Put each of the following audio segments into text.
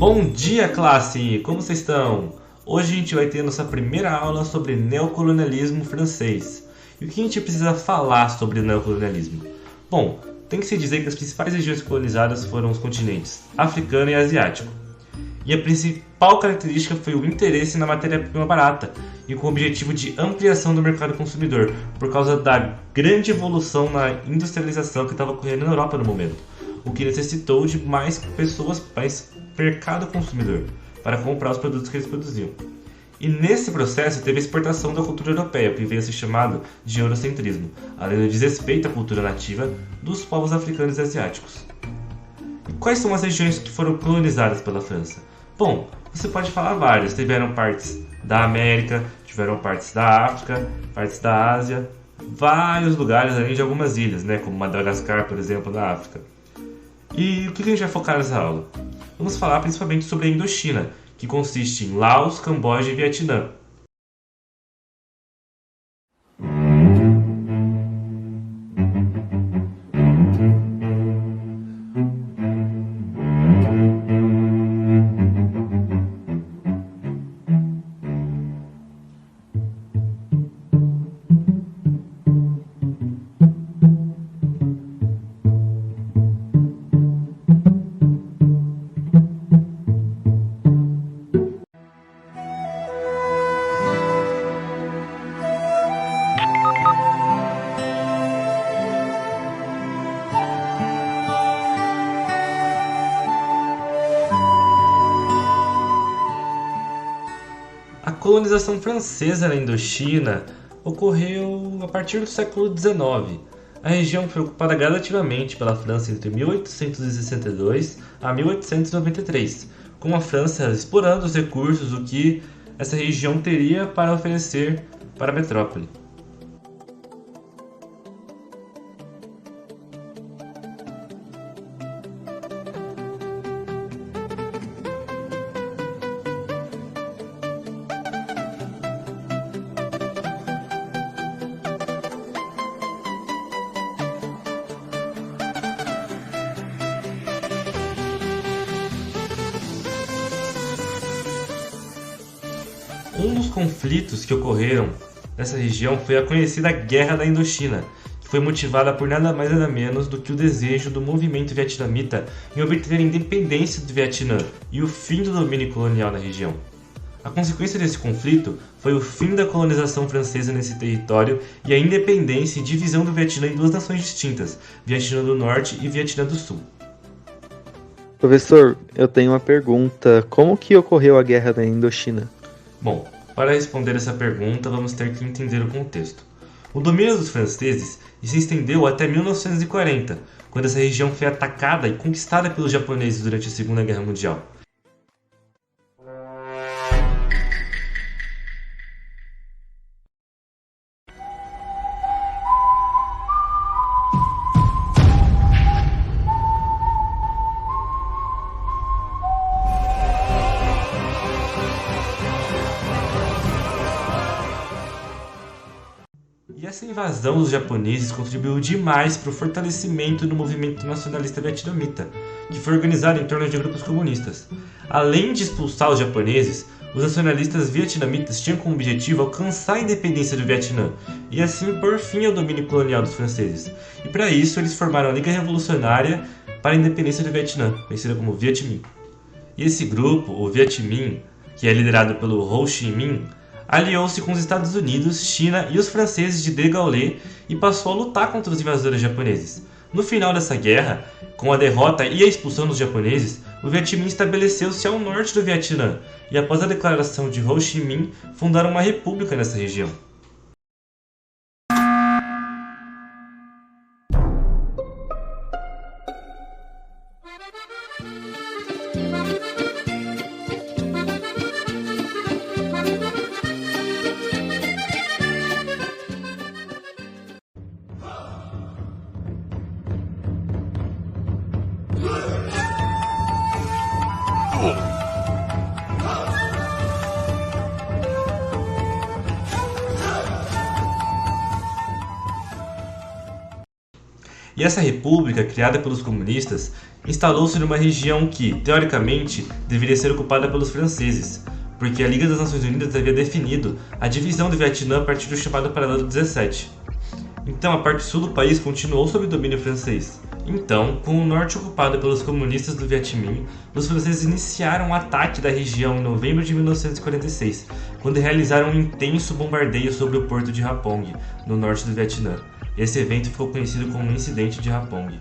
Bom dia, classe! Como vocês estão? Hoje a gente vai ter a nossa primeira aula sobre neocolonialismo francês. E o que a gente precisa falar sobre o neocolonialismo? Bom, tem que se dizer que as principais regiões colonizadas foram os continentes africano e asiático. E a principal característica foi o interesse na matéria-prima barata e com o objetivo de ampliação do mercado consumidor, por causa da grande evolução na industrialização que estava ocorrendo na Europa no momento, o que necessitou de mais pessoas, mais mercado consumidor, para comprar os produtos que eles produziam. E nesse processo teve a exportação da cultura europeia, que veio a ser chamado de eurocentrismo, além do desrespeito à cultura nativa dos povos africanos e asiáticos. E quais são as regiões que foram colonizadas pela França? Bom, você pode falar várias. Tiveram partes da América, tiveram partes da África, partes da Ásia, vários lugares além de algumas ilhas, como Madagascar, por exemplo, na África. E o que a gente vai focar nessa aula? Vamos falar principalmente sobre a Indochina, que consiste em Laos, Camboja e Vietnã. A colonização francesa na Indochina ocorreu a partir do século XIX. A região foi ocupada gradativamente pela França entre 1862 a 1893, com a França explorando os recursos o que essa região teria para oferecer para a metrópole. Um dos conflitos que ocorreram nessa região foi a conhecida Guerra da Indochina, que foi motivada por nada mais nada menos do que o desejo do movimento vietnamita em obter a independência do Vietnã e o fim do domínio colonial na região. A consequência desse conflito foi o fim da colonização francesa nesse território e a independência e divisão do Vietnã em duas nações distintas, Vietnã do Norte e Vietnã do Sul. Professor, eu tenho uma pergunta. Como que ocorreu a Guerra da Indochina? Bom, para responder essa pergunta, vamos ter que entender o contexto. O domínio dos franceses se estendeu até 1940, quando essa região foi atacada e conquistada pelos japoneses durante a Segunda Guerra Mundial. E essa invasão dos japoneses contribuiu demais para o fortalecimento do movimento nacionalista vietnamita, que foi organizado em torno de grupos comunistas. Além de expulsar os japoneses, os nacionalistas vietnamitas tinham como objetivo alcançar a independência do Vietnã e assim pôr fim ao domínio colonial dos franceses. E para isso eles formaram a Liga Revolucionária para a Independência do Vietnã, conhecida como Viet Minh. E esse grupo, o Viet Minh, que é liderado pelo Ho Chi Minh, aliou-se com os Estados Unidos, China e os franceses de De Gaulle e passou a lutar contra os invasores japoneses. No final dessa guerra, com a derrota e a expulsão dos japoneses, o Viet Minh estabeleceu-se ao norte do Vietnã e, após a declaração de Ho Chi Minh, fundaram uma república nessa região. E essa república, criada pelos comunistas, instalou-se numa região que, teoricamente, deveria ser ocupada pelos franceses, porque a Liga das Nações Unidas havia definido a divisão do Vietnã a partir do chamado Paralelo 17. Então, a parte sul do país continuou sob domínio francês. Então, com o norte ocupado pelos comunistas do Viet Minh, os franceses iniciaram o ataque da região em novembro de 1946, quando realizaram um intenso bombardeio sobre o porto de Hapong, no norte do Vietnã. Esse evento ficou conhecido como o Incidente de Hapong.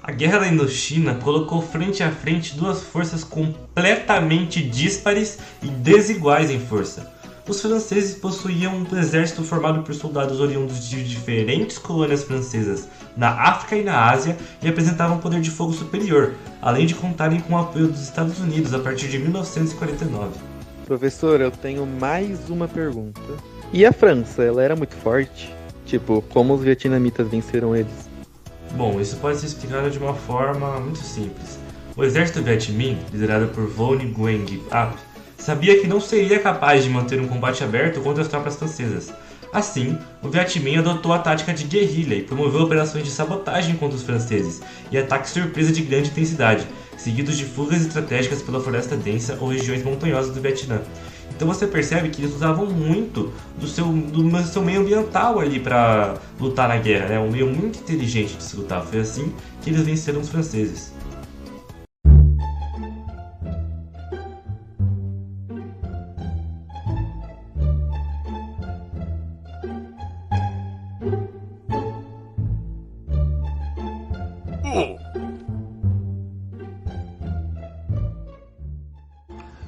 A Guerra da Indochina colocou frente a frente duas forças completamente díspares e desiguais em força. Os franceses possuíam um exército formado por soldados oriundos de diferentes colônias francesas na África e na Ásia e apresentavam um poder de fogo superior, além de contarem com o apoio dos Estados Unidos a partir de 1949. Professor, eu tenho mais uma pergunta. E a França, ela era muito forte? Tipo, como os vietnamitas venceram eles? Bom, isso pode ser explicado de uma forma muito simples. O exército Viet Minh, liderado por Vo Nguyen Ap, sabia que não seria capaz de manter um combate aberto contra as tropas francesas. Assim, o Viet Minh adotou a tática de guerrilha e promoveu operações de sabotagem contra os franceses e ataques surpresa de grande intensidade, seguidos de fugas estratégicas pela floresta densa ou regiões montanhosas do Vietnã. Então você percebe que eles usavam muito do seu meio ambiental ali para lutar na guerra, né? Um meio muito inteligente de se lutar. Foi assim que eles venceram os franceses.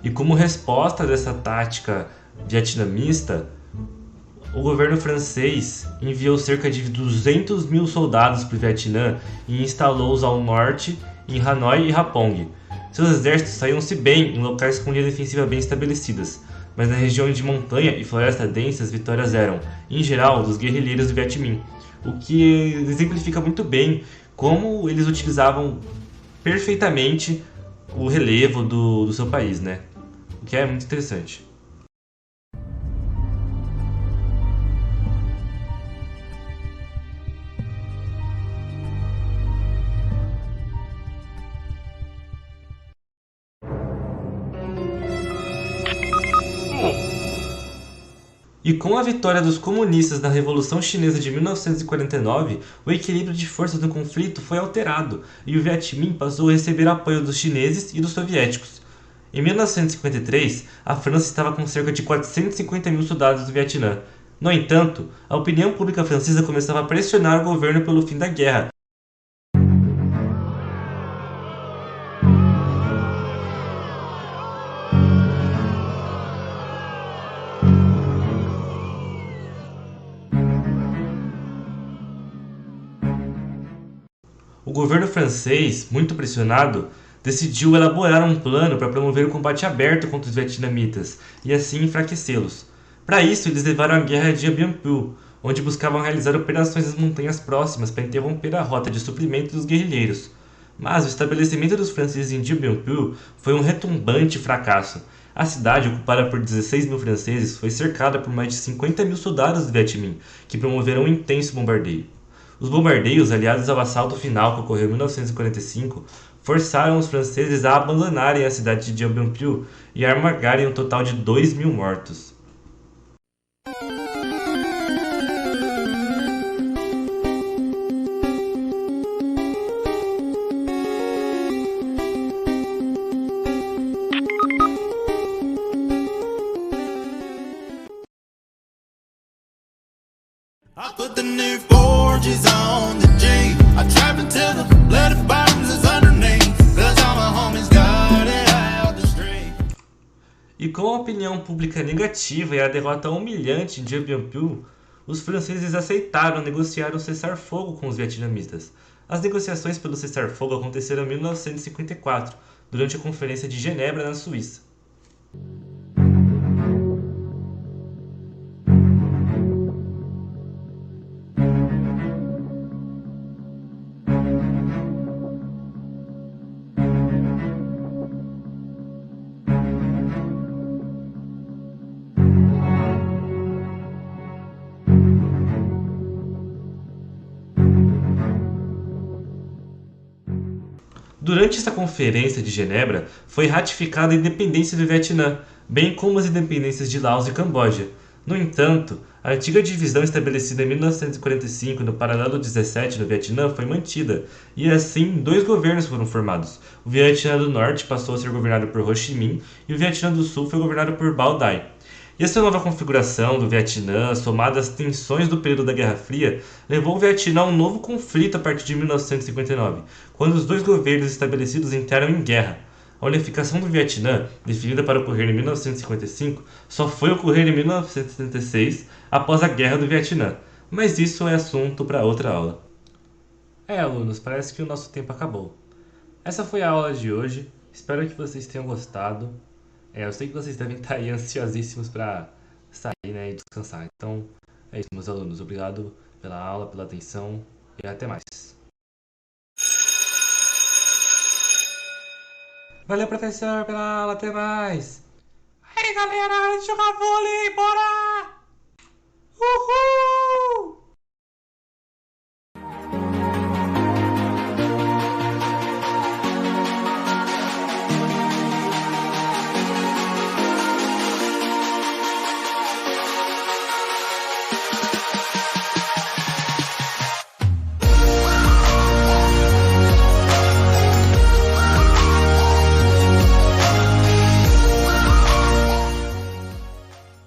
E como resposta dessa tática vietnamista, o governo francês enviou cerca de 200 mil soldados para o Vietnã e instalou-os ao norte, em Hanoi e Hapong. Seus exércitos saíam-se bem em locais com linha defensiva bem estabelecidas, mas na região de montanha e floresta densa as vitórias eram, em geral, dos guerrilheiros do Viet Minh, o que exemplifica muito bem como eles utilizavam perfeitamente o relevo do seu país, né? O que é muito interessante. E com a vitória dos comunistas na Revolução Chinesa de 1949, o equilíbrio de forças no conflito foi alterado e o Viet Minh passou a receber apoio dos chineses e dos soviéticos. Em 1953, a França estava com cerca de 450 mil soldados do Vietnã. No entanto, a opinião pública francesa começava a pressionar o governo pelo fim da guerra. O governo francês, muito pressionado, decidiu elaborar um plano para promover o combate aberto contra os vietnamitas e assim enfraquecê-los. Para isso, eles levaram a guerra de Dien Bien Phu, onde buscavam realizar operações nas montanhas próximas para interromper a rota de suprimento dos guerrilheiros. Mas o estabelecimento dos franceses em Dien Bien Phu foi um retumbante fracasso. A cidade, ocupada por 16 mil franceses, foi cercada por mais de 50 mil soldados do Viet Minh, que promoveram um intenso bombardeio. Os bombardeios, aliados ao assalto final que ocorreu em 1945, forçaram os franceses a abandonarem a cidade de Dien Bien Phu e a amargarem um total de 2 mil mortos. I put the new forges on the Jeep. I trap until the bloody bottoms is underneath. 'Cause all my homies got it out the street. E com a opinião pública negativa e a derrota humilhante em Dien Bien Phu, os franceses aceitaram negociar um cessar-fogo com os vietnamitas. As negociações pelo cessar-fogo aconteceram em 1954, durante a Conferência de Genebra, na Suíça. Durante essa conferência de Genebra, foi ratificada a independência do Vietnã, bem como as independências de Laos e Camboja. No entanto, a antiga divisão estabelecida em 1945 no paralelo 17 no Vietnã foi mantida, e assim dois governos foram formados. O Vietnã do Norte passou a ser governado por Ho Chi Minh e o Vietnã do Sul foi governado por Bao Dai. E essa nova configuração do Vietnã, somada às tensões do período da Guerra Fria, levou o Vietnã a um novo conflito a partir de 1959, quando os dois governos estabelecidos entraram em guerra. A unificação do Vietnã, definida para ocorrer em 1955, só foi ocorrer em 1976, após a Guerra do Vietnã. Mas isso é assunto para outra aula. Alunos, parece que o nosso tempo acabou. Essa foi a aula de hoje, espero que vocês tenham gostado. Eu sei que vocês devem estar aí ansiosíssimos para sair, né, e descansar. Então, é isso, meus alunos. Obrigado pela aula, pela atenção e até mais. Valeu, professor, pela aula. Até mais. Aí, galera, hora de jogar vôlei. Bora! Uhul!